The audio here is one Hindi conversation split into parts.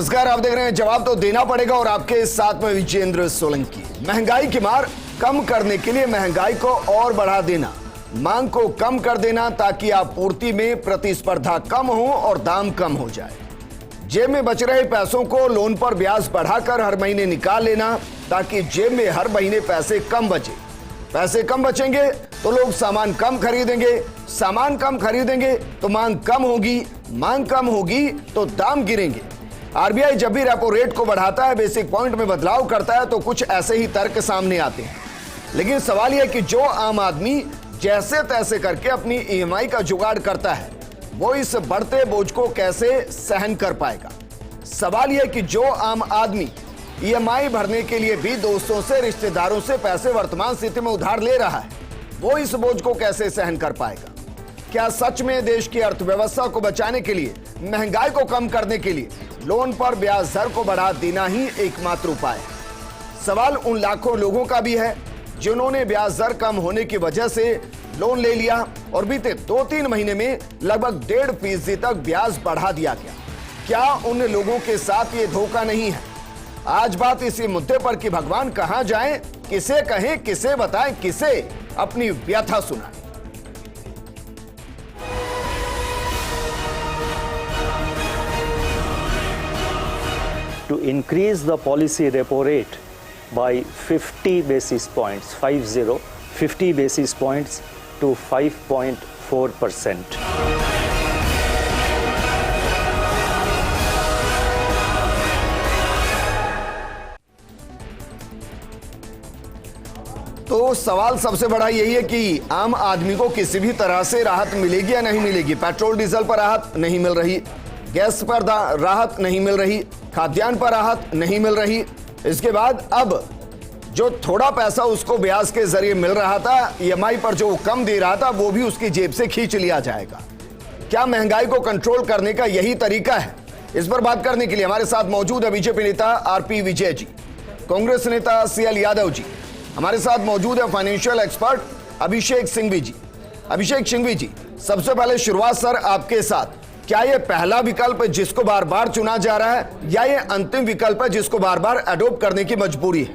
नमस्कार, आप देख रहे हैं जवाब तो देना पड़ेगा और आपके साथ में विजेंद्र सोलंकी। महंगाई की मार कम करने के लिए महंगाई को और बढ़ा देना, मांग को कम कर देना ताकि आपूर्ति में प्रतिस्पर्धा कम हो और दाम कम हो जाए। जेब में बच रहे पैसों को लोन पर ब्याज बढ़ाकर हर महीने निकाल लेना ताकि जेब में हर महीने पैसे कम बचे। पैसे कम बचेंगे तो लोग सामान कम खरीदेंगे, सामान कम खरीदेंगे तो मांग कम होगी, मांग कम होगी तो दाम गिरेंगे। आरबीआई जब भी रेपो रेट को बढ़ाता है, बेसिक पॉइंट में बदलाव करता है तो कुछ ऐसे ही तर्क सामने आते हैं। लेकिन सवाल यह कि जो आम आदमी जैसे तैसे करके अपनी ईएमआई का जुगाड़ करता है, वो इस बढ़ते बोझ को कैसे सहन कर पाएगा। सवाल यह कि जो आम आदमी ईएमआई भरने के लिए भी दोस्तों से, रिश्तेदारों से पैसे वर्तमान स्थिति में उधार ले रहा है, वो इस बोझ को कैसे सहन कर पाएगा। क्या सच में देश की अर्थव्यवस्था को बचाने के लिए, महंगाई को कम करने के लिए लोन पर ब्याज दर को बढ़ा देना ही एकमात्र उपाय है? सवाल उन लाखों लोगों का भी है जिन्होंने ब्याज दर कम होने की वजह से लोन ले लिया और बीते 2-3 महीने में लगभग 1.5% तक ब्याज बढ़ा दिया गया। क्या उन लोगों के साथ ये धोखा नहीं है? आज बात इसी मुद्दे पर कि भगवान कहां जाएं, किसे कहें, किसे बताएं, किसे अपनी व्यथा सुनाएं। To increase the policy repo rate by 50 basis points, 50 basis points to 5.4%. तो सवाल सबसे बड़ा यही है कि आम आदमी को किसी भी तरह से राहत मिलेगी या नहीं मिलेगी। पेट्रोल डीजल पर राहत नहीं मिल रही, गैस पर राहत नहीं मिल रही, खाद्यान्न पर राहत नहीं मिल रही। इसके बाद अब जो थोड़ा पैसा उसको ब्याज के जरिए मिल रहा था, ईएमआई पर जो कम दे रहा था, वो भी उसकी जेब से खींच लिया जाएगा। क्या महंगाई को कंट्रोल करने का यही तरीका है? इस पर बात करने के लिए हमारे साथ मौजूद है बीजेपी नेता आरपी विजय जी, कांग्रेस नेता सीएल यादव जी, हमारे साथ मौजूद है फाइनेंशियल एक्सपर्ट अभिषेक सिंघवी जी। अभिषेक सिंघवी जी, सबसे पहले शुरुआत सर आपके साथ। क्या यह पहला विकल्प है जिसको बार बार चुना जा रहा है या यह अंतिम विकल्प है जिसको बार बार अडॉप्ट करने की मजबूरी है?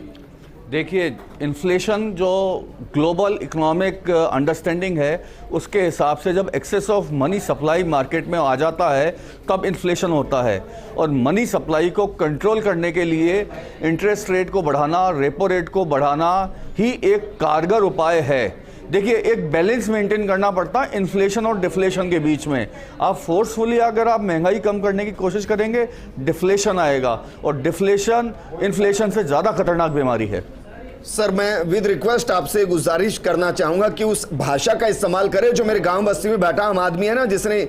देखिए, इन्फ्लेशन जो ग्लोबल इकोनॉमिक अंडरस्टैंडिंग है, उसके हिसाब से जब excess of money supply market में आ जाता है तब इन्फ्लेशन होता है। और मनी सप्लाई को कंट्रोल करने के लिए इंटरेस्ट रेट को बढ़ाना, रेपो रेट को बढ़ाना ही एक कारगर उपाय है। देखिए, एक बैलेंस मेंटेन करना पड़ता है इन्फ्लेशन और डिफ्लेशन के बीच में। आप फोर्सफुली अगर आप महंगाई कम करने की कोशिश करेंगे, डिफ्लेशन आएगा और डिफ्लेशन इन्फ्लेशन से ज़्यादा खतरनाक बीमारी है। सर, मैं विद रिक्वेस्ट आपसे गुजारिश करना चाहूंगा कि उस भाषा का इस्तेमाल करें जो मेरे गांव बस्ती में बैठा आम आदमी है ना, जिसने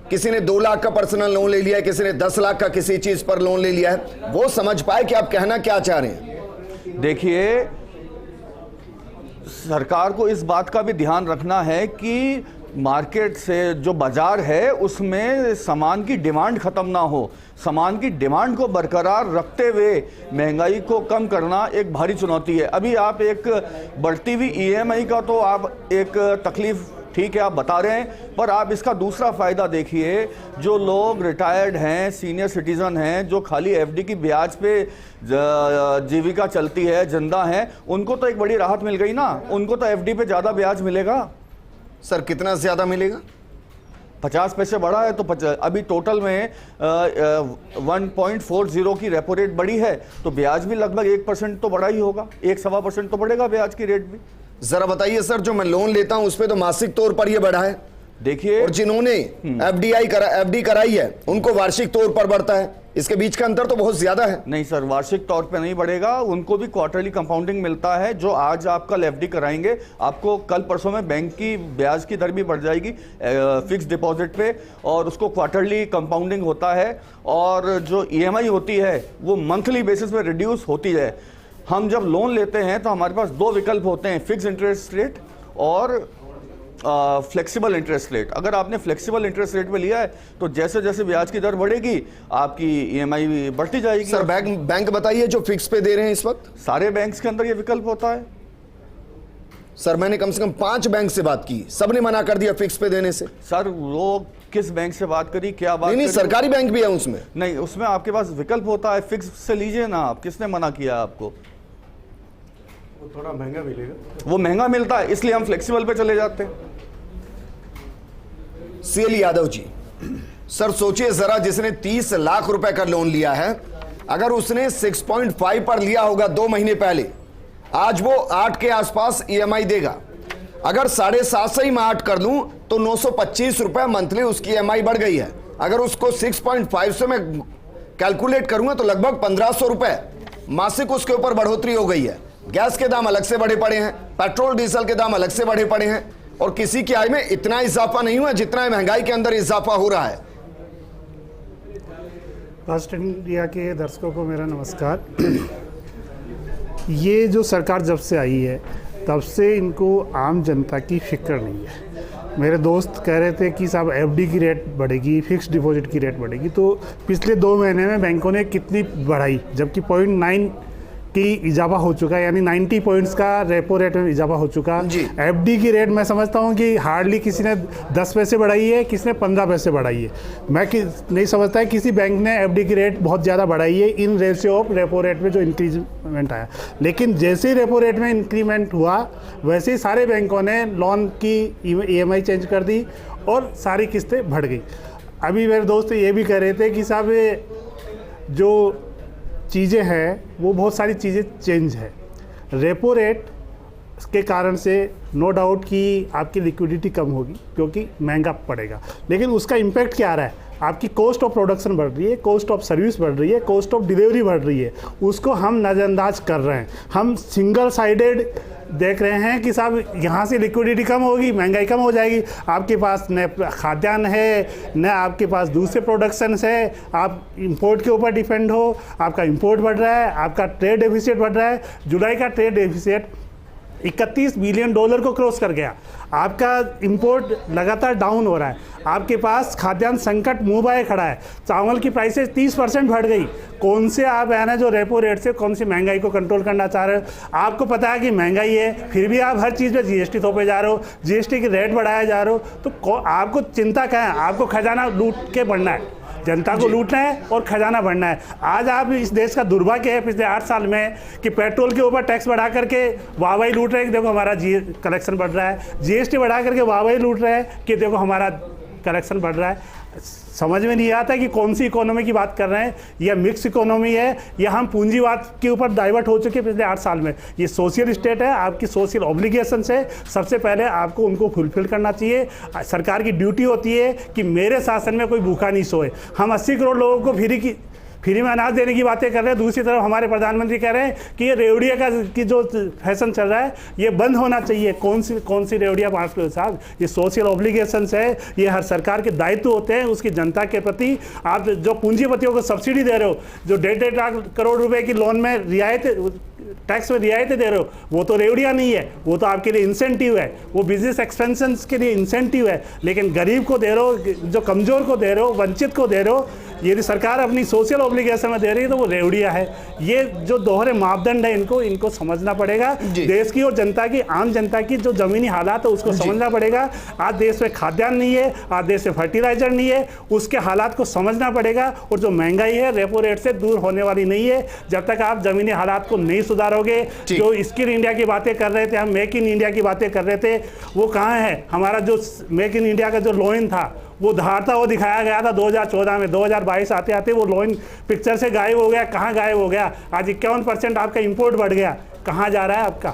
किसी ने 2 लाख का पर्सनल लोन ले लिया है, किसी ने 10 लाख का किसी चीज पर लोन ले लिया है, वो समझ पाए कि आप कहना क्या चाह रहे हैं। देखिए, सरकार को इस बात का भी ध्यान रखना है कि मार्केट से जो बाजार है उसमें सामान की डिमांड खत्म ना हो। सामान की डिमांड को बरकरार रखते हुए महंगाई को कम करना एक भारी चुनौती है। अभी आप एक बढ़ती हुई ईएमआई का तो आप एक तकलीफ ठीक है आप बता रहे हैं, पर आप इसका दूसरा फ़ायदा देखिए। जो लोग रिटायर्ड हैं, सीनियर सिटीज़न हैं, जो खाली एफडी की ब्याज पे जीविका चलती है, जिंदा हैं, उनको तो एक बड़ी राहत मिल गई ना। उनको तो एफडी पे ज़्यादा ब्याज मिलेगा। सर, कितना ज़्यादा मिलेगा? 50 पैसे बढ़ा है तो अभी टोटल में 1.40 की रेपो रेट बढ़ी है, तो ब्याज भी लगभग 1% तो बढ़ा ही होगा, 1-1.25% तो बढ़ेगा ब्याज की रेट भी। जरा बताइए सर, जो मैं लोन लेता हूं उस पे तो मासिक तौर पर यह बढ़ा है। देखिए, और जिन्होंने एफडी कराई है उनको वार्षिक तौर पर बढ़ता है। इसके बीच का अंतर तो बहुत ज्यादा है। नहीं सर, वार्षिक तौर पे नहीं बढ़ेगा, उनको भी क्वार्टरली कंपाउंडिंग मिलता है। जो आज आप कल एफडी कराएंगे, आपको कल परसों में बैंक की ब्याज की दर भी बढ़ जाएगी फिक्स डिपॉजिट पे, और उसको क्वार्टरली कंपाउंडिंग होता है। और जो ईएमआई होती है वो मंथली बेसिस पे रिड्यूस होती है। हम जब लोन लेते हैं तो हमारे पास 2 विकल्प होते हैं, फिक्स इंटरेस्ट रेट और फ्लेक्सिबल इंटरेस्ट रेट। अगर आपने फ्लेक्सिबल इंटरेस्ट रेट पे लिया है तो जैसे जैसे ब्याज की दर बढ़ेगी आपकी ईएमआई बढ़ती जाएगी। सर, बैंक बताइए जो फिक्स पे दे रहे हैं इस वक्त। सारे बैंक्स के अंदर ये विकल्प होता है। सर, मैंने कम से कम 5 बैंक से बात की, सबने मना कर दिया फिक्स पे देने से। सर, वो किस बैंक से बात करी, क्या बात नहीं, करी? सरकारी बैंक भी है उसमें। नहीं, उसमें आपके पास विकल्प होता है, फिक्स से लीजिए ना आप। किसने मना किया आपको? वो थोड़ा महंगा मिलेगा। वो महंगा मिलता है, इसलिए हम फ्लेक्सिबल पे चले जाते हैं। सीएल यादव जी, सर सोचिए जरा, जिसने 30 लाख रुपए का लोन लिया है, अगर उसने 6.5 पर लिया होगा 2 महीने पहले, आज वो 8 के आसपास ईएमआई देगा। अगर 7.5 से ही मैं 8 कर लूं तो 925 रुपए मंथली उसकी ईएमआई बढ़ गई है। अगर उसको 6.5 से मैं कैलकुलेट करूंगा तो लगभग 1500 रुपए मासिक उसके ऊपर बढ़ोतरी हो गई है। गैस के दाम अलग से बढ़े पड़े हैं, पेट्रोल डीजल के दाम अलग से बढ़े पड़े हैं, और किसी की आय में इतना इजाफा नहीं हुआ जितना महंगाई के अंदर इजाफा हो रहा है। फास्ट इंडिया के दर्शकों को मेरा नमस्कार। ये जो सरकार जब से आई है तब से इनको आम जनता की फिक्र नहीं है। मेरे दोस्त कह रहे थे कि साहब एफडी की रेट बढ़ेगी, फिक्स डिपॉजिट की रेट बढ़ेगी, तो पिछले 2 महीने में बैंकों ने कितनी बढ़ाई, जबकि 0.9 की इजाफा हो चुका है, यानी 90 पॉइंट्स का रेपो रेट में इजाफा हो चुका। एफडी की रेट मैं समझता हूँ कि हार्डली किसी ने 10 पैसे बढ़ाई है, किसी ने 15 पैसे बढ़ाई है। मैं नहीं समझता है किसी बैंक ने एफडी की रेट बहुत ज़्यादा बढ़ाई है in ratio of repo rate में जो इंक्रीजमेंट आया। लेकिन जैसे ही रेपो रेट में इंक्रीमेंट हुआ वैसे ही सारे बैंकों ने लोन की ईएमआई चेंज कर दी और सारी किस्तें बढ़ गई। अभी मेरे दोस्त ये भी कह रहे थे कि साहब जो चीज़ें हैं वो बहुत सारी चीज़ें चेंज है। रेपो रेट के कारण से नो डाउट कि आपकी लिक्विडिटी कम होगी क्योंकि महंगा पड़ेगा, लेकिन उसका इम्पैक्ट क्या आ रहा है? आपकी कॉस्ट ऑफ प्रोडक्शन बढ़ रही है, कॉस्ट ऑफ सर्विस बढ़ रही है, कॉस्ट ऑफ डिलीवरी बढ़ रही है, उसको हम नज़रअंदाज कर रहे हैं। हम सिंगल साइडेड देख रहे हैं कि साहब यहाँ से लिक्विडिटी कम होगी, महंगाई कम हो जाएगी। आपके पास न खाद्यान्न है, न आपके पास दूसरे प्रोडक्शंस है, आप इंपोर्ट के ऊपर डिपेंड हो, आपका इंपोर्ट बढ़ रहा है, आपका ट्रेड डेफिसिट बढ़ रहा है। जुलाई का ट्रेड डेफिसिट 31 बिलियन डॉलर को क्रॉस कर गया। आपका इंपोर्ट लगातार डाउन हो रहा है, आपके पास खाद्यान्न संकट मुंह बाए खड़ा है, चावल की प्राइसेस 30% बढ़ गई। कौन से आप है ना जो रेपो रेट से कौन सी महंगाई को कंट्रोल करना चाह रहे हो? आपको पता है कि महंगाई है, फिर भी आप हर चीज़ पे जीएसटी थोपे जा रहे हो, जीएसटी की रेट बढ़ाया जा रहे हो, तो आपको चिंता क्या है? आपको खजाना लूट के बढ़ना है, जनता को लूटना है और खजाना बढ़ना है। आज आप इस देश का दुर्भाग्य है पिछले 8 साल में कि पेट्रोल के ऊपर टैक्स बढ़ा करके वाहवाही लूट रहे हैं कि देखो हमारा कलेक्शन बढ़ रहा है, जीएसटी बढ़ा करके वाहवाही लूट रहे हैं कि देखो हमारा कलेक्शन बढ़ रहा है। समझ में नहीं आता कि कौन सी इकोनॉमी की बात कर रहे हैं, या मिक्स इकोनॉमी है, या हम पूंजीवाद के ऊपर डाइवर्ट हो चुके पिछले 8 साल में। ये सोशल स्टेट है, आपकी सोशल ऑब्लिगेशन है, सबसे पहले आपको उनको फुलफिल करना चाहिए। सरकार की ड्यूटी होती है कि मेरे शासन में कोई भूखा नहीं सोए। हम 80 करोड़ लोगों को फ्री में अनाज देने की बातें कर रहे हैं, दूसरी तरफ हमारे प्रधानमंत्री कह रहे हैं कि ये रेवड़िया की जो फैशन चल रहा है ये बंद होना चाहिए। कौन सी रेवड़िया बांट रहे हो साहब? ये सोशल ऑब्लिगेशंस है, ये हर सरकार के दायित्व होते हैं उसकी जनता के प्रति। आप जो पूंजीपतियों को सब्सिडी दे रहे हो, जो 1.5 लाख करोड़ रुपए की लोन में रियायत, टैक्स में रियायतें दे रहे हो, वो तो रेवड़िया नहीं है, वो तो आपके लिए इंसेंटिव है, वो बिजनेस एक्सपेंशन के लिए इंसेंटिव है। लेकिन गरीब को दे रहे हो, जो कमज़ोर को दे रहे हो, वंचित को दे रहे हो, यदि सरकार अपनी सोशल ऑब्लिगेशन में दे रही है तो वो रेवड़िया है। ये जो दोहरे मापदंड है इनको समझना पड़ेगा। देश की और जनता की, आम जनता की जो ज़मीनी हालात है उसको समझना पड़ेगा। आज देश में खाद्यान्न नहीं है, आज देश में फर्टिलाइजर नहीं है, उसके हालात को समझना पड़ेगा। और जो महंगाई है रेपो रेट से दूर होने वाली नहीं है जब तक आप ज़मीनी हालात को नहीं सुधारोगे। जो स्किल इंडिया की बातें कर रहे थे, हम मेक इन इंडिया की बातें कर रहे थे, वो कहाँ है? हमारा जो मेक इन इंडिया का जो लोइन था वो धारता वो दिखाया गया था 2014 में, 2022 आते आते वो लोइन पिक्चर से गायब हो गया। कहाँ गायब हो गया? आज 51% आपका इंपोर्ट बढ़ गया, कहाँ जा रहा है आपका?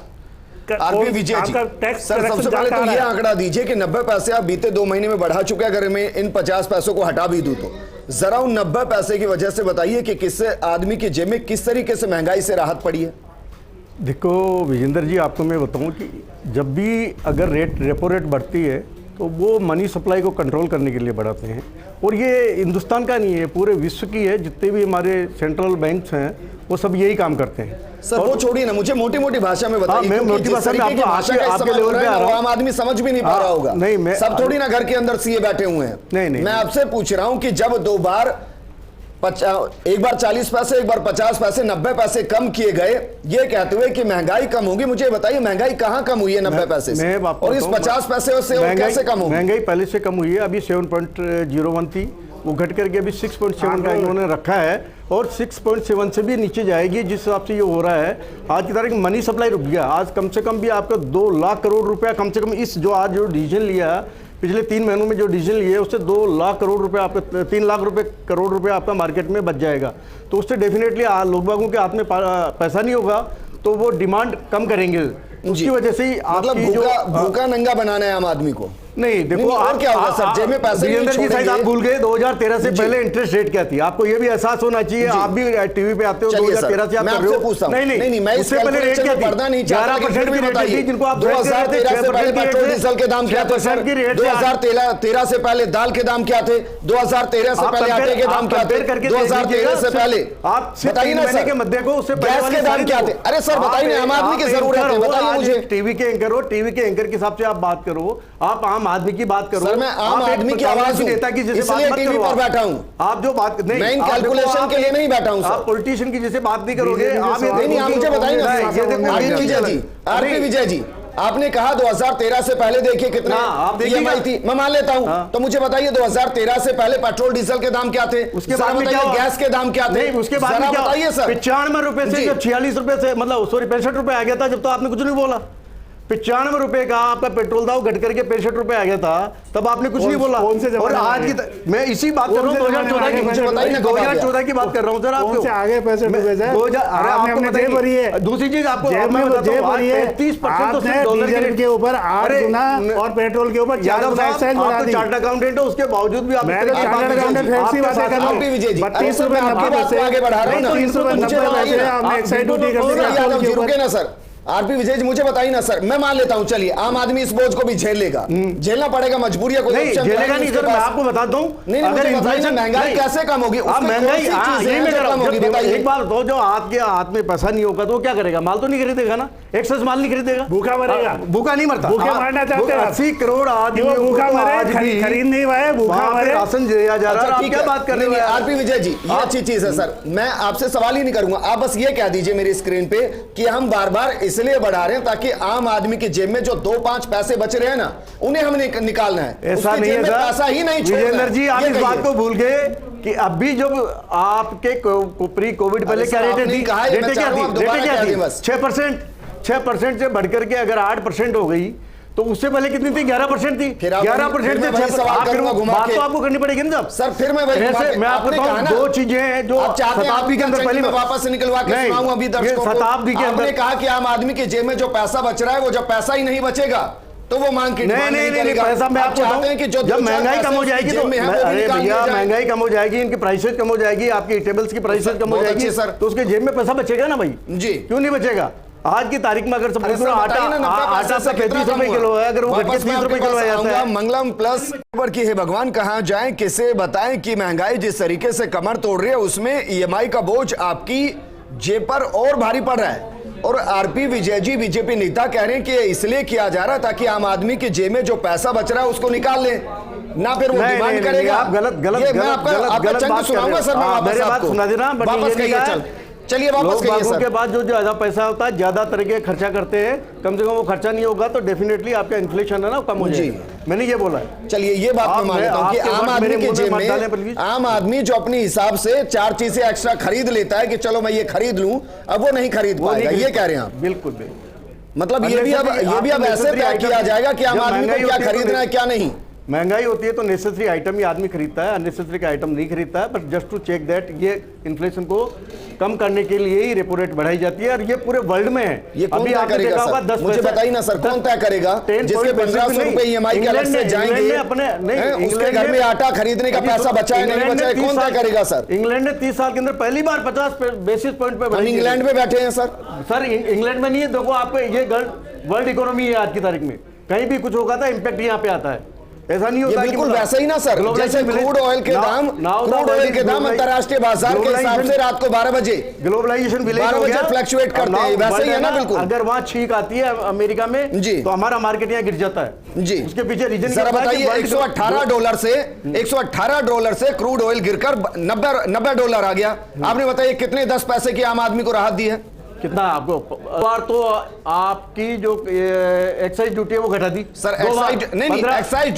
आरपी विजय जी, सर सबसे पहले तो ये आंकड़ा दीजिए कि 90 पैसे आप बीते 2 महीने में बढ़ा चुके हैं। अगर मैं इन 50 पैसों को हटा भी दूं तो जरा उन 90 पैसे की वजह से बताइए कि किससे आदमी की जेब में किस तरीके से महंगाई से राहत पड़ी है। देखो विजेंद्र जी, आपको मैं बताऊं कि जब भी अगर रेपो रेट बढ़ती है तो वो मनी सप्लाई को कंट्रोल करने के लिए बढ़ाते हैं। और ये हिंदुस्तान का नहीं है, पूरे विश्व की है। जितने भी हमारे सेंट्रल बैंक्स हैं वो सब यही काम करते हैं। सर वो छोड़िए ना, मुझे मोटी मोटी भाषा में बताइए। मैं मोटी भाषा में आपके लेवल पे आ रहा हूं। आम आदमी समझ भी नहीं पा रहा होगा। नहीं, मैं सब थोड़ी ना घर के अंदर सीए बैठे हुए हैं। नहीं, मैं आपसे पूछ रहा हूं कि जब 2 बार एक बार 40 पैसे, एक बार 50 पैसे, 90 पैसे कम किए गए, ये कहते हुए कि महंगाई कम होगी। मुझे बताइए महंगाई कहाँ कम हुई है 90 पैसे से, और इस 50 पैसे से और कैसे कम होगी? महंगाई पहले से कम हुई है, अभी 7.01 थी, वो घट करके अभी 6.7 का इन्होंने रखा है, और 6.7 से भी नीचे जाएगी जिस हिसाब से ये हो रहा है। आज की तारीख में मनी सप्लाई रुक गया, आज कम से कम भी आपका 2 लाख करोड़ रुपया कम से कम इस जो आज जो डिसीजन लिया पिछले 3 महीनों में जो डिसीजन लिए उससे 2 लाख करोड़ रुपए आपका 3 लाख करोड़ रुपए आपका मार्केट में बच जाएगा। तो उससे डेफिनेटली लोग बागों के हाथ में पैसा नहीं होगा तो वो डिमांड कम करेंगे, उसकी वजह से ही मतलब भूखा नंगा बनाना है आम आदमी को। नहीं देखो और क्या होगा सर, जेब में पैसे नहीं छोड़ेंगे। आप भूल गए 2013 से पहले इंटरेस्ट रेट क्या थी, आपको ये भी एहसास होना चाहिए। आप भी टीवी पे आते हो 2013 से आप कर रहे हो। नहीं मैं इससे पहले रेट क्या थी? 11% की रेट थी, जिनको आप 2013 से पहले पेट्रोल डीजल के दाम क्या थे सर? 2013 से पहले दाल के दाम क्या थे? 2013 से पहले आटे के दाम क्या थे? 2013 से पहले आप बताइए ना सर के मध्य को उससे गैस के दाम क्या थे? अरे सर बताइए, आम आदमी की जरूरत है, बताइए मुझे। टीवी के एंकर हो, टीवी के एंकर के हिसाब से आप बात करो, आप आम आदमी की बात करो। सर मैं आम आदमी की आवाज हूं, इसलिए टीवी पर बैठा हूं। आप जो बात नहीं, मैं इन कैलकुलेशन के लिए नहीं बैठा हूं सर। आप पॉलिटिशियन की जैसे बात नहीं करोगे। आप नहीं, आप मुझे बताइए ना आरपी विजय जी, आपने कहा 2013 से पहले देखिए कितना ईएमआई थी, मैं मान लेता हूं। तो मुझे बताइए 2013 से पहले पेट्रोल डीजल के दाम क्या थे? उसके बाद में क्या गैस के दाम क्या थे? उसके बाद में बताइए सर। 95 रुपए से जब 46 रुपए से, मतलब सॉरी 65 रुपए आ गया था, जब तो आपने कुछ नहीं बोला। 95 रुपए का आपका पेट्रोल दाम घट करके 65 रुपए आ गया था, तब आपने कुछ नहीं बोला। और आज की मैं इसी बात कर रहा हूँ 2014 की, मुझे बताइए 2014 की बात कर रहा हूँ सर। आपको आगे पैसे दूसरी चीज आपको 33% के ऊपर 8 गुना और पेट्रोल के ऊपर 4 गुना एक्साइज बढ़ा दी। चार्टर्ड अकाउंटेंट है, उसके बावजूद भी आप 32 रुपए 90 पैसे आगे बढ़ा रहे हैं ना, 30 रुपए 90 पैसे हमने एक्साइज ड्यूटी कर दी। रुके ना सर, आरपी विजय जी मुझे बताइए ना सर। मैं मान लेता हूं, चलिए आम आदमी इस बोझ को भी झेल लेगा, झेलना पड़ेगा, मजबूरी है, कोई नहीं झेलेगा नहीं सर। मैं आपको बताता हूं, अगर इन्फ्लेशन महंगाई कैसे कम होगी, महंगाई एक बार तो जो आपके हाथ में पैसा नहीं होगा तो क्या करेगा? माल तो नहीं खरीदेगा ना, एक्सेस माल नहीं खरीदेगा, भूखा मरेगा। भूखा नहीं मरता, भूखे मारना चाहते हैं। 80 करोड़ आदमी भूखा मरे, खरीद नहीं पाए, भूखा मरे, राशन दिया जा रहा है। क्या बात कर रहे हैं आरपी विजय जी? ये अच्छी चीज है सर, मैं आपसे सवाल ही नहीं करूंगा, आप बस ये कह दीजिए मेरी स्क्रीन पे कि हम बार बार इसलिए बढ़ा रहे हैं ताकि आम आदमी की जेब में जो 2-5 पैसे बच रहे हैं ना, उन्हें हमें निकालना है। ऐसा नहीं है सर, पैसा ही नहीं छोड़ना। विजेंद्र जी आप इस बात को भूल गए कि अभी जब आपके प्री कोविड पहले क्या रेट थी? रेटें क्या थी? 6% से बढ़कर के अगर 8% हो गई तो उससे पहले कितनी थी? 11% थी। 11% से बात तो आपको करनी पड़ेगी ना सर। फिर मैं आपको बताऊं, 2 चीजें हैं जो शताब्दी के अंदर पहले वापस निकलवा के सुनाऊं अभी दर्शकों को। शताब्दी के अंदर आपने कहा कि आम आदमी की जेब में जो पैसा बच रहा है, वो जब पैसा ही नहीं बचेगा तो वो मांग की नहीं पैसा मैं आपको चाहते हैं कि जब महंगाई कम हो जाएगी तो अरे भैया महंगाई कम हो जाएगी, इनकी प्राइसेस कम हो जाएगी, आपकी टेबल्स की प्राइसेस कम हो जाएगी सर, तो उसके जेब में पैसा बचेगा ना भाई जी, क्यों नहीं बचेगा? आज की तारीख में अगर सब आटा 35 रुपए किलो है, अगर वो घट के 30 रुपए किलो आ जाता है। मंगलम प्लस पर की है भगवान, कहां जाएं, किसे बताएं कि महंगाई जिस तरीके से कमर तोड़ रही है उसमें ईएमआई का बोझ आपकी जेब पर और भारी पड़ रहा है। और आरपी विजय जी बीजेपी नेता कह रहे हैं कि इसलिए किया जा रहा है ताकि आम आदमी की जेब में जो पैसा बच रहा है उसको निकाल लें, ना फिर वो डिमांड करेगा। आप गलत बात सुनाऊंगा सर, मैं मेरे बात सुना देना, वापस कहिए, चलिए वापस कहिए सर। के बाद जो ज्यादा पैसा होता है ज्यादा तरह के खर्चा करते हैं, कम से कम वो खर्चा नहीं होगा तो डेफिनेटली आपका इन्फ्लेशन है ना कम हो जाएगा। मैंने ये बोला है। चलिए ये बात मैं मान लेता हूं कि आम आदमी की जेब में, आम आदमी जो अपने हिसाब से 4 चीजें एक्स्ट्रा खरीद लेता है कि चलो मैं ये खरीद लूं, अब वो नहीं खरीद पाएगा, ये कह रहे हैं आप? बिल्कुल। मतलब ये भी अब ऐसे तय किया जाएगा कि आम आदमी को क्या खरीदना है क्या नहीं। महंगाई होती है तो नेसेसरी आइटम ही आदमी खरीदता है, अननेसेसरी का आइटम नहीं खरीदता है। But just to check that ये इन्फ्लेशन को कम करने के लिए ही रेपो रेट बढ़ाई जाती है और ये पूरे वर्ल्ड में है। ये कौन तय करेगा सर? मुझे बताइए ना सर, कौन तय करेगा? जिसके 1500 रुपए ईएमआई के अलग से जाएंगे, अपने उसके घर में आटा खरीदने का पैसा बचा है नहीं बचा है, कौन तय करेगा सर? इंग्लैंड ने 30 साल के अंदर पहली बार 50 बेसिस पॉइंट पे, इंग्लैंड में बैठे हैं सर इंग्लैंड में नहीं है। देखो आपको ये वर्ल्ड इकोनॉमी है आज की तारीख में, कहीं भी कुछ होगा था इम्पैक्ट यहाँ पे आता है। ऐसा नहीं ये होता बिल्कुल वैसा ही ना सर, जैसे क्रूड ऑयल के दाम अंतर्राष्ट्रीय बाजार के हिसाब से रात को 12 बजे ग्लोबलाइजेशन 12 बजे फ्लक्चुएट करते हैं, वैसे ही है ना बिल्कुल। अगर वहाँ छींक आती है अमेरिका में जी, तो हमारा मार्केट यहाँ गिर जाता है जी। उसके पीछे रीजन जरा बताइए, $118 से क्रूड ऑयल गिरकर $90 आ गया। आपने बताइए कितने 10 पैसे की आम आदमी को राहत दी है? कितना आपको बार तो आपकी जो एक्साइज ड्यूटी है वो घटा दी सर। एक्साइज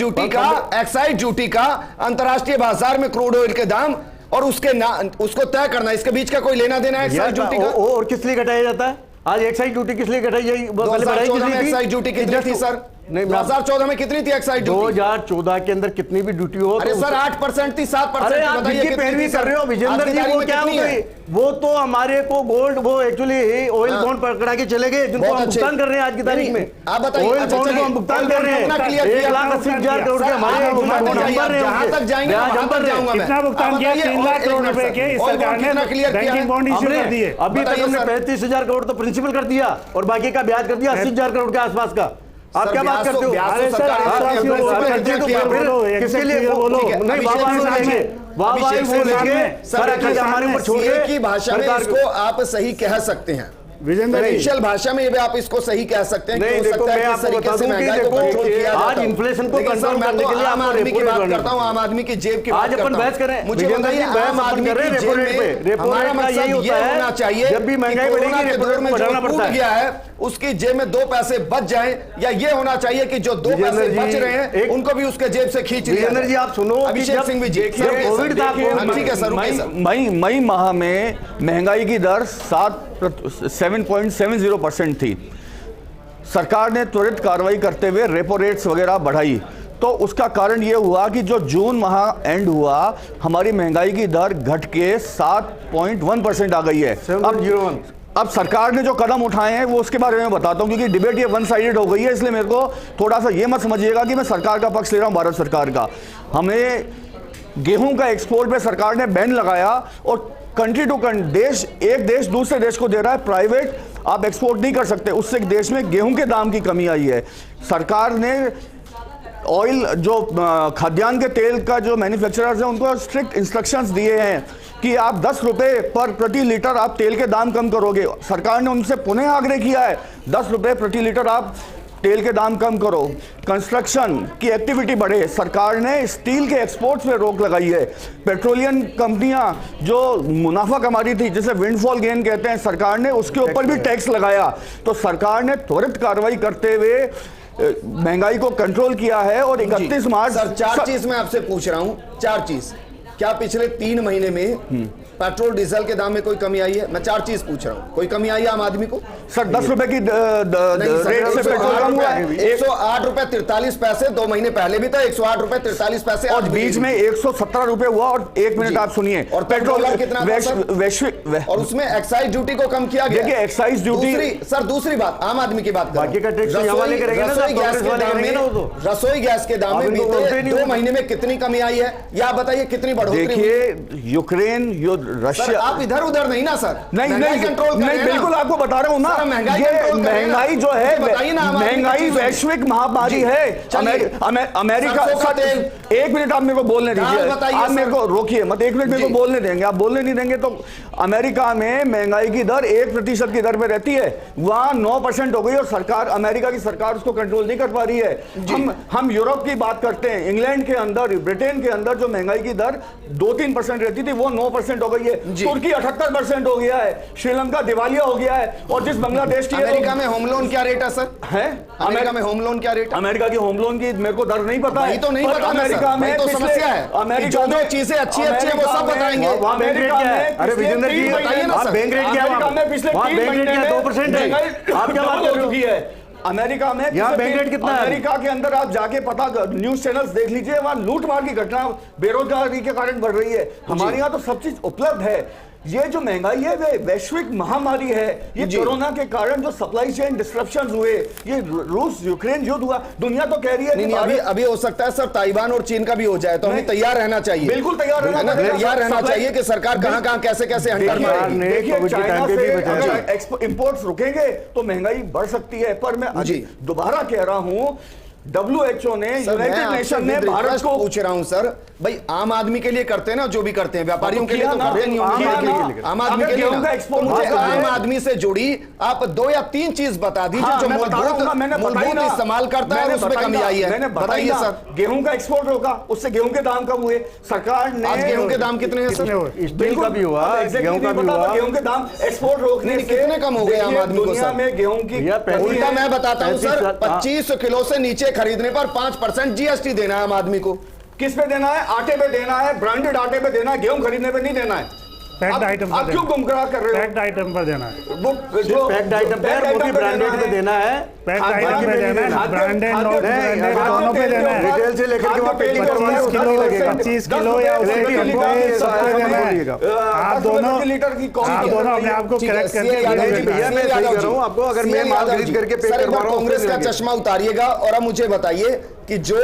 ड्यूटी का अंतर्राष्ट्रीय बाजार में क्रूड ऑयल के दाम और उसको तय करना, इसके बीच का कोई लेना देना है एक्साइज ड्यूटी का? और किस लिए घटाया जाता है? आज एक्साइज ड्यूटी किस लिए घटाई जाएगी? 2014 में एक्साइज ड्यूटी कितनी थी सर? नहीं, 2014 में कितनी थी एक्साइज ड्यूटी? 2014 के अंदर कितनी भी ड्यूटी हो, अरे सर 8% थी, 7%। अरे आप जिसकी पैरवी कर रहे हो विजेंद्र जी, वो क्या हो गई? वो तो हमारे को गोल्ड, वो एक्चुअली ऑयल बॉन्ड पकड़ा के चले गए, जिनको हम भुगतान कर रहे हैं आज की तारीख में। आप बताइए, ऑयल बॉन्ड को हम भुगतान कर रहे हैं 1,80,000 करोड़ के हमारे जहां तक जाएंगे वहां तक जाऊंगा मैं। कितना भुगतान किया? 3 लाख करोड़ रुपए के इस सरकार ने बैंकिंग बॉन्ड इश्यू कर दिए। अभी तक हमने 35,000 करोड़ तो प्रिंसिपल कर दिया और बाकी का ब्याज कर दिया 80,000 करोड़ के आसपास का। आप क्या बात करते हो? अरे सर, किसके लिए बोलो? नहीं, हमारे ऊपर छोड़ के की भाषा में इसको आप सही कह सकते हैं, विजेंद्र भाषा में ये आप इसको सही कह सकते हैं। नहीं, देखो मैं आपको बता दूं कि देखो आज इन्फ्लेशन को कंट्रोल करने के लिए आम आदमी की बात करता हूं, आम आदमी की जेब की बात करता हूं। आज अपन बहस करें, मुझे बताइए, आम आदमी की जेब में हमारा मकसद ये होना चाहिए, जब भी महंगाई बढ़ेगी रेपो रेट बढ़ाना पड़ता है, गया है उसकी जेब में 2 पैसे बच जाएं, या ये होना चाहिए कि जो 2 पैसे बच रहे हैं उनको भी उसके जेब से खींच लिया। विजेंद्र जी आप सुनो, अभिषेक सिंह भी जी, कोविड था, ठीक है सर, मई माह में महंगाई की दर 7.70% थी। सरकार ने त्वरित कार्रवाई करते हुए रेपो रेट्स वगैरह बढ़ाई, तो उसका कारण यह हुआ कि जो जून माह एंड हुआ हमारी महंगाई की दर घट के 7.1% आ गई है। 7.01। अब सरकार ने जो कदम उठाए हैं वो उसके बारे में बताता हूं, क्योंकि डिबेट ये वन साइडेड हो गई है, इसलिए मेरे को थोड़ा सा ये मत समझिएगा कि मैं सरकार का पक्ष ले रहा हूं, भारत सरकार का। हमें गेहूं का एक्सपोर्ट पे सरकार ने बैन लगाया और कंट्री टू कंट्री एक देश दूसरे देश को दे रहा है प्राइवेट, आप एक्सपोर्ट नहीं कर सकते। उससे देश में गेहूं के दाम की कमी आई है। सरकार ने ऑयल जो खाद्यान्न के तेल का जो मैन्युफैक्चरर्स हैं उनको स्ट्रिक्ट इंस्ट्रक्शंस दिए हैं कि आप 10 रुपए प्रति लीटर आप तेल के दाम कम करोगे। सरकार ने उनसे पुनः आग्रह किया है 10 रुपए प्रति लीटर आप तेल के दाम कम करो। कंस्ट्रक्शन की एक्टिविटी बढ़े, सरकार ने स्टील के एक्सपोर्ट्स पे रोक लगाई है। पेट्रोलियम कंपनियां जो मुनाफा कमा रही थी, जिसे विंडफॉल गेन कहते हैं, सरकार ने उसके ऊपर भी टैक्स लगाया। तो सरकार ने त्वरित कार्रवाई करते हुए महंगाई को कंट्रोल किया है। और 31 मार्च सर 4 चीज मैं आपसे पूछ रहा हूं, 4 चीज। क्या पिछले 3 महीने में पेट्रोल डीजल के दाम में कोई कमी आई है? मैं 4 चीज पूछ रहा हूं, कोई कमी आई है आम आदमी को? सर 10 रुपए की रेट से पेट्रोल कम हुआ है। 108 रुपए 43 पैसे 2 महीने पहले भी था, 108 रुपए 43 पैसे और बीच में 117 रुपए हुआ। और 1 मिनट आप सुनिए, और पेट्रोल कितना वैश्विक, और उसमें एक्साइज ड्यूटी को कम किया गया। देखिए एक्साइज ड्यूटी, सर दूसरी बात आम आदमी की बात बाकी का टैक्स रसोई गैस के दाम में बीते 2 महीने में कितनी कमी आई है, या आप बताइए कितनी बढ़ोतरी? देखिए यूक्रेन युद्ध, रशिया, आप इधर उधर नहीं ना सर, नहीं कंट्रोल नहीं, बिल्कुल आपको बता रहा हूं ना, ये महंगाई जो है, महंगाई वैश्विक महामारी है। अमेरिका, एक मिनट आप मेरे को बोलने दीजिए, आप मेरे को रोकिए मत, 1 मिनट मेरे को बोलने देंगे, आप बोलने नहीं देंगे तो। अमेरिका में महंगाई की दर 1% की दर पे रहती है, वहां 9% हो गई और सरकार, अमेरिका की सरकार उसको कंट्रोल नहीं कर पा रही है। हम यूरोप की बात करते हैं, इंग्लैंड के अंदर, ब्रिटेन के अंदर जो महंगाई की दर 2-3% रहती थी वो 9% हो गई है। तुर्की 78% हो गया है, श्रीलंका दिवालिया हो गया है। और जिस बांग्लादेश की, अमेरिका में होम लोन क्या रेट है सर? है अमेरिका में होम लोन क्या रेट? अमेरिका की होम लोन की मेरे को दर नहीं पता है, तो नहीं पता। अमेरिका में तो समस्या है, अमेरिका में चीजें अच्छी अच्छी है वो सब बताएंगे। अमेरिका में, अरे विजेंद्र जी बताइए ना सर, बैंक रेट क्या है? पिछले 3 महीने में 2% है। आप क्या बात कर रही है? अमेरिका में यहाँ बैंक रेट कितना है? अमेरिका के अंदर आप जाके पता न्यूज चैनल्स देख लीजिए, वहां लूटमार की घटना बेरोजगारी के कारण बढ़ रही है। हमारे यहाँ तो सब चीज उपलब्ध है। ये जो महंगाई है वे वैश्विक महामारी है। ये कोरोना के कारण जो सप्लाई चेन डिस्ट्रप्शंस हुए, ये रूस यूक्रेन युद्ध हुआ, दुनिया तो कह रही है नहीं, अभी हो सकता है सर ताइवान और चीन का भी हो जाए, तो हमें तैयार रहना चाहिए। बिल्कुल तैयार रहना चाहिए कि सरकार कहां कैसे हंटर मारेगी। देखिए चाइना से अगर इंपोर्ट्स रुकेंगे तो महंगाई बढ़ सकती है। पर मैं दोबारा कह रहा हूं WHO ने, सर, मैं यूनाइटेड आपसे नेशन ने with भारत request को पूछ रहा हूं सर, भाई आम आदमी के लिए करते हैं ना जो भी करते हैं, व्यापारियों के लिए तो किया ना, करते नहीं होंगे। आम आदमी के लिए। आम आदमी अगर के लिए गेहूं का ना। export मुझे होता है- आम आदमी से जुड़ी आप 2 या 3 चीज बता दीजिए हाँ, जो मैं बता रहा हूं ना, मैंने बताई मूलभूत ना। इस्तेमाल करता है और मैंने उसमें बताई कमी ना, आई है। मैंने बताई बताइए ना, सर। गेहूं का एक्सपोर्ट रोका, उससे गेहूं के दाम कम हुए। सरकार ने आज गेहूं के दाम कितने हैं कितने सर? हुए? स्टील का भी हुआ, गेहूं का भी हुआ। गेहूं के दाम एक्सपोर्ट रोकने नहीं, से कितने कम हो गए आम देखिए, आदमी को, दुनिया सर? में गेहूं की भैया, पहले- उल्टा मैं बताता हूं सर, 35 25 किलो से नीचे खरीदने पर 5% GST देना है आम आदमी को। किस पे देना है? आटे पे देना है, ब्रांडेड आटे पे देना है, गेहूं खरीदने पे नहीं देना है। पैक्ड आइटम आप क्यों गुमराह कर रहे हो? पैक्ड आइटम पर देना है। वो जो पैक्ड आइटम पे पैक्ड वो भी आइटम पे ब्रांडेड देना पे है। देना है। पैक्ड खाद्य आइटम पे तेल देना है, खाद्य- ब्रांडेड खाद्य नॉट तेल- ब्रांडेड खाद्य दोनों पे तेल देना के है। ऊपर रिटेल से लेकर के वहाँ 25 पेटी पर 25 किलो या 10% 25 किलो या उससे भी हमको ये सब पे देना है। आप दोनों लीटर की कौन आप सी दोनों अपने आप को ठीक है, करेक्ट करके CA यादव जी, भैया, मैं CA सही यादव कर रहा हूं जी, आपको, अगर CA मैं माल यादव खरीद जी, करके पे सर, एक करवा बार रहा हूं, कांग्रेस उससे का लगे। चश्मा उतारिएगा और अब मुझे बताइए कि जो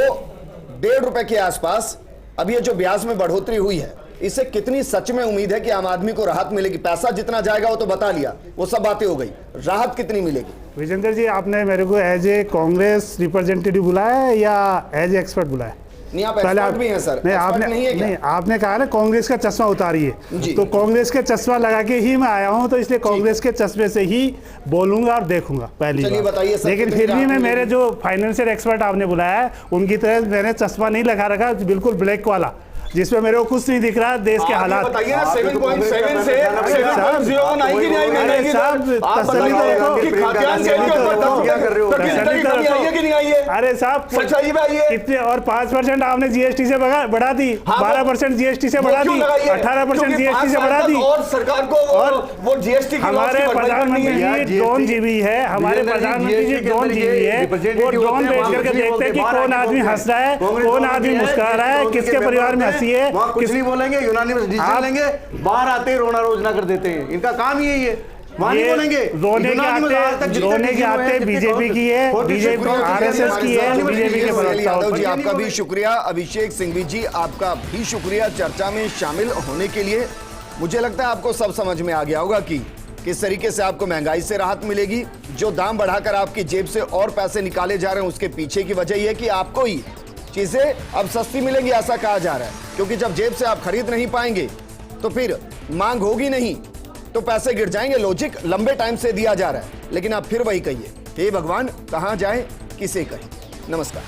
1.5 रुपए के आसपास अब ये जो ब्याज में बढ़ोतरी हुई है, इससे कितनी सच में उम्मीद है कि आम आदमी को राहत मिलेगी? पैसा जितना जाएगा वो तो बता लिया, वो सब बातें हो गई, राहत कितनी मिलेगी? विजेंद्र जी, आपने मेरे को एज ए कांग्रेस रिप्रेजेंटेटिव बुलाया है या एज ए एक्सपर्ट बुलाया? नहीं, आप पहले एक्सपर्ट भी हैं सर, नहीं, एक्सपर्ट आपने नहीं है क्या? नहीं, आपने कहा ना कांग्रेस का चश्मा उतारिए, जी। तो कांग्रेस के चश्मा लगा के ही मैं आया हूं, तो इसलिए कांग्रेस के चश्मे से ही बोलूंगा और देखूंगा पहली चलिए बात। बताइए सर, लेकिन कितनी फिर भी राहत मैं मेरे मिलेगी? जो फाइनेंशियल एक्सपर्ट आपने बुलाया है उनकी तरह मैंने चश्मा नहीं लगा रखा, बिल्कुल ब्लैक वाला, जिसमें मेरे को कुछ नहीं दिख रहा देश के आप ये हालात। बताइए ना, आप भी तो 7.7 से कांग्रेस का 7.01 आएगी नहीं आएगी? अरे साहब, आप तसल्ली बताइए तो रखो। कि खाद्यान्न सेल के ऊपर तो क्या कर रहे हो? तो किस तरह की कमी आई है कि नहीं आई है? अरे साहब, सच्चाई में आई है? कितने और 5% आपने GST से बढ़ा दी, हाँ, 12% GST से वो बढ़ा क्यों दी, लगाई है? 18% क्योंकि GST 5 से साल बढ़ा तक दी। और सरकार को और वो GST की हमारे प्रधानमंत्री भैया, जी ड्रोन जीवी है, हमारे विजेंद्र जी, प्रधानमंत्री जी GST के ड्रोन अंदर जीवी ये है, वो representative ड्रोन होते हैं, भेज वहाँ करके कुछ नहीं देखते हैं कि बोलते, कौन बाहर आदमी आके हंस रहा है, कांग्रेस कौन वाले आदमी हैं, मुस्कुरा रहा है, कांग्रेस किसके के परिवार में मेंबर हंसी है। वहाँ कुछ नहीं बोलेंगे, यूनानिमस डिसीजन लेंगे, बाहर आते ही रोना रोजना कर देते हैं। इनका काम ही यही है, वहाँ नहीं ये बोलेंगे। रोने के यूनानिमस आज तक आते जितने रोने के decision हुए हैं, आते जितने बीजेपी की है, और बीजेपी शुक्रिया RSS की है, हमारे बीजेपी के सुनील प्रवक्ता यादव जी, होते हैं। आपका भी शुक्रिया। अभिषेक सिंघवी जी, आपका भी शुक्रिया चर्चा में शामिल होने के लिए। मुझे लगता है आपको सब समझ में आ गया होगा कि किस तरीके से आपको महंगाई से राहत मिलेगी। जो दाम बढ़ाकर आपकी जेब से और पैसे निकाले जा रहे हैं, उसके पीछे की वजह यह है कि आपको ही चीजें अब सस्ती मिलेंगी, ऐसा कहा जा रहा है। क्योंकि जब जेब से आप खरीद नहीं पाएंगे तो फिर मांग होगी नहीं, तो पैसे गिर जाएंगे। लॉजिक लंबे टाइम से दिया जा रहा है, लेकिन आप फिर वही कहिए, हे भगवान, कहां जाए, किसे कहें। नमस्कार।